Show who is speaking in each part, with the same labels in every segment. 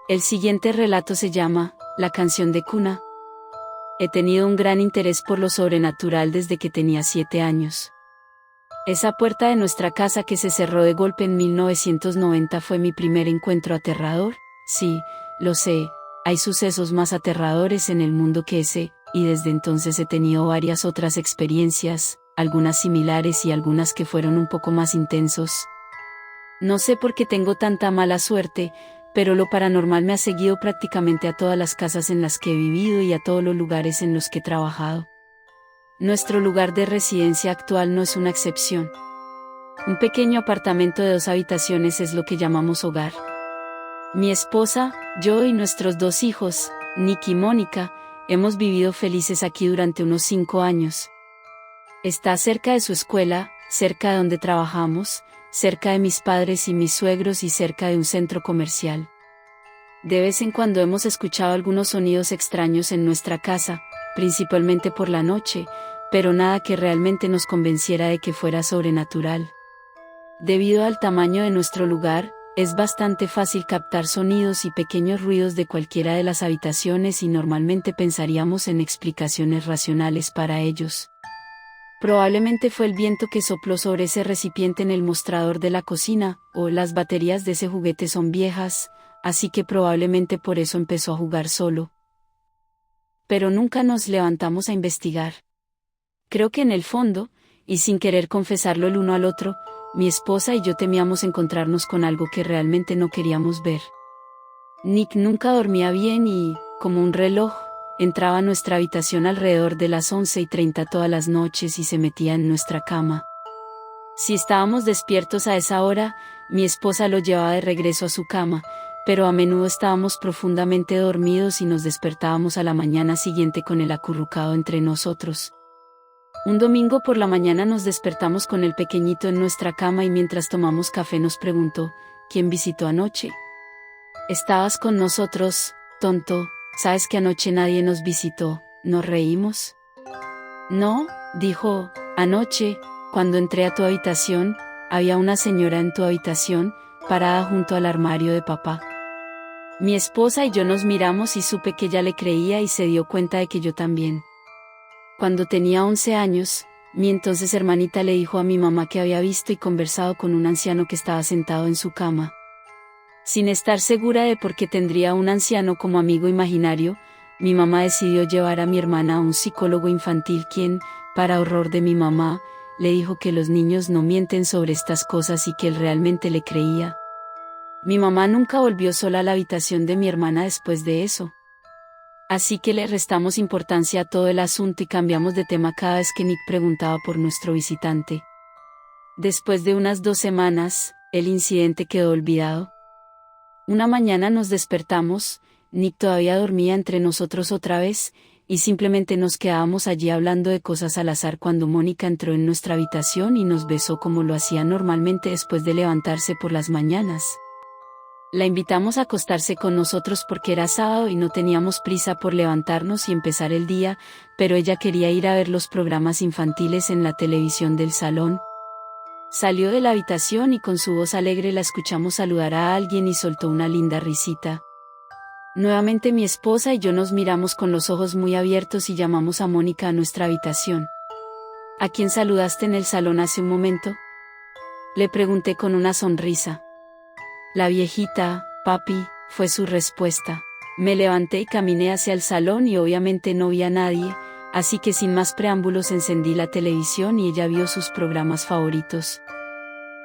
Speaker 1: El siguiente relato se llama La canción de cuna. He tenido un gran interés por lo sobrenatural desde que tenía 7 años. Esa puerta de nuestra casa que se cerró de golpe en 1990 fue mi primer encuentro aterrador. Sí, lo sé, hay sucesos más aterradores en el mundo que ese, y desde entonces he tenido varias otras experiencias, algunas similares y algunas que fueron un poco más intensos. No sé por qué tengo tanta mala suerte, pero lo paranormal me ha seguido prácticamente a todas las casas en las que he vivido y a todos los lugares en los que he trabajado. Nuestro lugar de residencia actual no es una excepción. Un pequeño apartamento de 2 habitaciones es lo que llamamos hogar. Mi esposa, yo y nuestros 2 hijos, Nick y Mónica, hemos vivido felices aquí durante unos 5 años. Está cerca de su escuela, cerca de donde trabajamos, cerca de mis padres y mis suegros y cerca de un centro comercial. De vez en cuando hemos escuchado algunos sonidos extraños en nuestra casa, principalmente por la noche, pero nada que realmente nos convenciera de que fuera sobrenatural. Debido al tamaño de nuestro lugar, es bastante fácil captar sonidos y pequeños ruidos de cualquiera de las habitaciones y normalmente pensaríamos en explicaciones racionales para ellos. Probablemente fue el viento que sopló sobre ese recipiente en el mostrador de la cocina, o las baterías de ese juguete son viejas, así que probablemente por eso empezó a jugar solo. Pero nunca nos levantamos a investigar. Creo que en el fondo, y sin querer confesarlo el uno al otro, mi esposa y yo temíamos encontrarnos con algo que realmente no queríamos ver. Nick nunca dormía bien y, como un reloj, entraba a nuestra habitación alrededor de las 11:30 todas las noches y se metía en nuestra cama. Si estábamos despiertos a esa hora, mi esposa lo llevaba de regreso a su cama, pero a menudo estábamos profundamente dormidos y nos despertábamos a la mañana siguiente con él acurrucado entre nosotros. Un domingo por la mañana nos despertamos con el pequeñito en nuestra cama y mientras tomamos café nos preguntó, ¿quién visitó anoche? Estabas con nosotros, tonto, sabes que anoche nadie nos visitó, ¿nos reímos? No, dijo, anoche, cuando entré a tu habitación, había una señora en tu habitación, parada junto al armario de papá. Mi esposa y yo nos miramos y supe que ella le creía y se dio cuenta de que yo también. Cuando tenía 11 años, mi entonces hermanita le dijo a mi mamá que había visto y conversado con un anciano que estaba sentado en su cama. Sin estar segura de por qué tendría un anciano como amigo imaginario, mi mamá decidió llevar a mi hermana a un psicólogo infantil quien, para horror de mi mamá, le dijo que los niños no mienten sobre estas cosas y que él realmente le creía. Mi mamá nunca volvió sola a la habitación de mi hermana después de eso. Así que le restamos importancia a todo el asunto y cambiamos de tema cada vez que Nick preguntaba por nuestro visitante. Después de unas 2 semanas, el incidente quedó olvidado. Una mañana nos despertamos, Nick todavía dormía entre nosotros otra vez, y simplemente nos quedábamos allí hablando de cosas al azar cuando Mónica entró en nuestra habitación y nos besó como lo hacía normalmente después de levantarse por las mañanas. La invitamos a acostarse con nosotros porque era sábado y no teníamos prisa por levantarnos y empezar el día, pero ella quería ir a ver los programas infantiles en la televisión del salón. Salió de la habitación y con su voz alegre la escuchamos saludar a alguien y soltó una linda risita. Nuevamente mi esposa y yo nos miramos con los ojos muy abiertos y llamamos a Mónica a nuestra habitación. ¿A quién saludaste en el salón hace un momento? Le pregunté con una sonrisa. La viejita, papi, fue su respuesta. Me levanté y caminé hacia el salón y obviamente no vi a nadie, así que sin más preámbulos encendí la televisión y ella vio sus programas favoritos.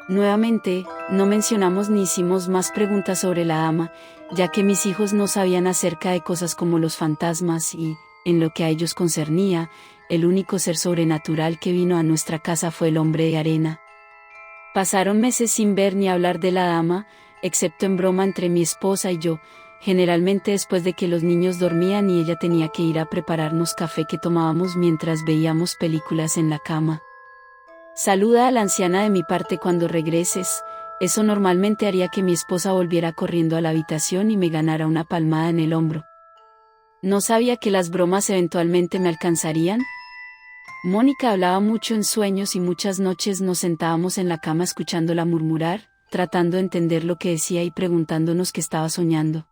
Speaker 1: Nuevamente, no mencionamos ni hicimos más preguntas sobre la dama, ya que mis hijos no sabían acerca de cosas como los fantasmas y, en lo que a ellos concernía, el único ser sobrenatural que vino a nuestra casa fue el hombre de arena. Pasaron meses sin ver ni hablar de la dama, excepto en broma entre mi esposa y yo, generalmente después de que los niños dormían y ella tenía que ir a prepararnos café que tomábamos mientras veíamos películas en la cama. Saluda a la anciana de mi parte cuando regreses, eso normalmente haría que mi esposa volviera corriendo a la habitación y me ganara una palmada en el hombro. ¿No sabía que las bromas eventualmente me alcanzarían? Mónica hablaba mucho en sueños y muchas noches nos sentábamos en la cama escuchándola murmurar, tratando de entender lo que decía y preguntándonos qué estaba soñando.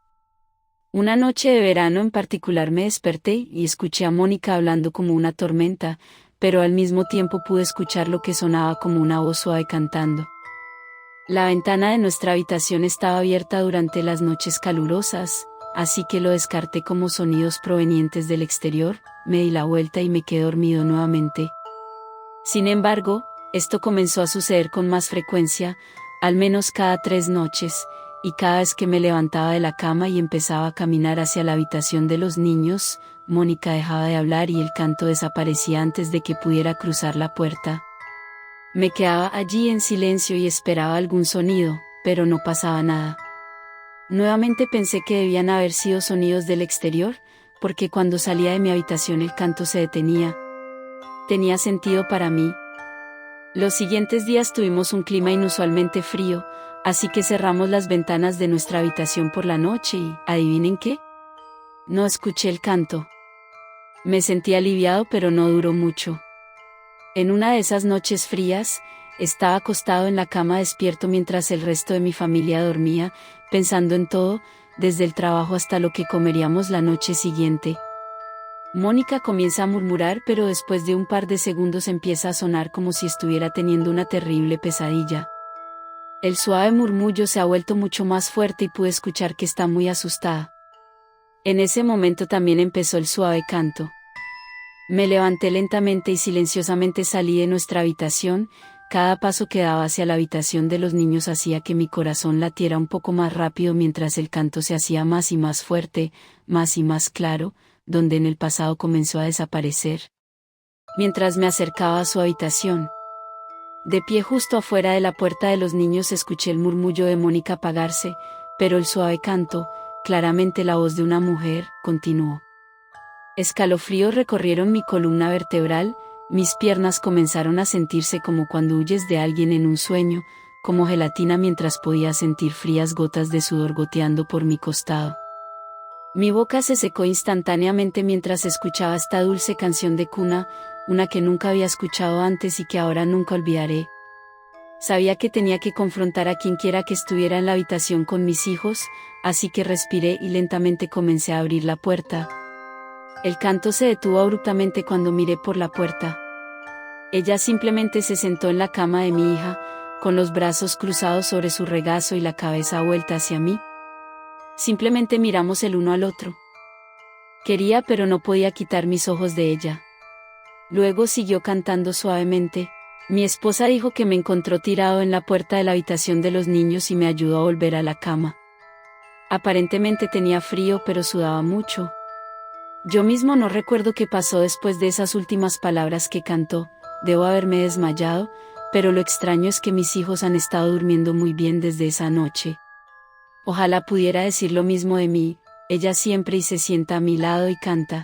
Speaker 1: Una noche de verano en particular me desperté y escuché a Mónica hablando como una tormenta, pero al mismo tiempo pude escuchar lo que sonaba como una voz suave cantando. La ventana de nuestra habitación estaba abierta durante las noches calurosas, así que lo descarté como sonidos provenientes del exterior, me di la vuelta y me quedé dormido nuevamente. Sin embargo, esto comenzó a suceder con más frecuencia, al menos cada 3 noches, y cada vez que me levantaba de la cama y empezaba a caminar hacia la habitación de los niños, Mónica dejaba de hablar y el canto desaparecía antes de que pudiera cruzar la puerta. Me quedaba allí en silencio y esperaba algún sonido, pero no pasaba nada. Nuevamente pensé que debían haber sido sonidos del exterior, porque cuando salía de mi habitación el canto se detenía. Tenía sentido para mí. Los siguientes días tuvimos un clima inusualmente frío, así que cerramos las ventanas de nuestra habitación por la noche y, ¿adivinen qué? No escuché el canto. Me sentí aliviado, pero no duró mucho. En una de esas noches frías, estaba acostado en la cama despierto mientras el resto de mi familia dormía, pensando en todo, desde el trabajo hasta lo que comeríamos la noche siguiente. Mónica comienza a murmurar, pero después de un par de segundos empieza a sonar como si estuviera teniendo una terrible pesadilla. El suave murmullo se ha vuelto mucho más fuerte y pude escuchar que está muy asustada. En ese momento también empezó el suave canto. Me levanté lentamente y silenciosamente salí de nuestra habitación. Cada paso que daba hacia la habitación de los niños hacía que mi corazón latiera un poco más rápido mientras el canto se hacía más y más fuerte, más y más claro, donde en el pasado comenzó a desaparecer. Mientras me acercaba a su habitación, de pie justo afuera de la puerta de los niños escuché el murmullo de Mónica apagarse, pero el suave canto, claramente la voz de una mujer, continuó. Escalofríos recorrieron mi columna vertebral, mis piernas comenzaron a sentirse como cuando huyes de alguien en un sueño, como gelatina mientras podía sentir frías gotas de sudor goteando por mi costado. Mi boca se secó instantáneamente mientras escuchaba esta dulce canción de cuna, una que nunca había escuchado antes y que ahora nunca olvidaré. Sabía que tenía que confrontar a quienquiera que estuviera en la habitación con mis hijos, así que respiré y lentamente comencé a abrir la puerta. El canto se detuvo abruptamente cuando miré por la puerta. Ella simplemente se sentó en la cama de mi hija, con los brazos cruzados sobre su regazo y la cabeza vuelta hacia mí. Simplemente miramos el uno al otro. Quería pero no podía quitar mis ojos de ella. Luego siguió cantando suavemente. Mi esposa dijo que me encontró tirado en la puerta de la habitación de los niños y me ayudó a volver a la cama. Aparentemente tenía frío pero sudaba mucho. Yo mismo no recuerdo qué pasó después de esas últimas palabras que cantó, debo haberme desmayado, pero lo extraño es que mis hijos han estado durmiendo muy bien desde esa noche. Ojalá pudiera decir lo mismo de mí, ella siempre y se sienta a mi lado y canta.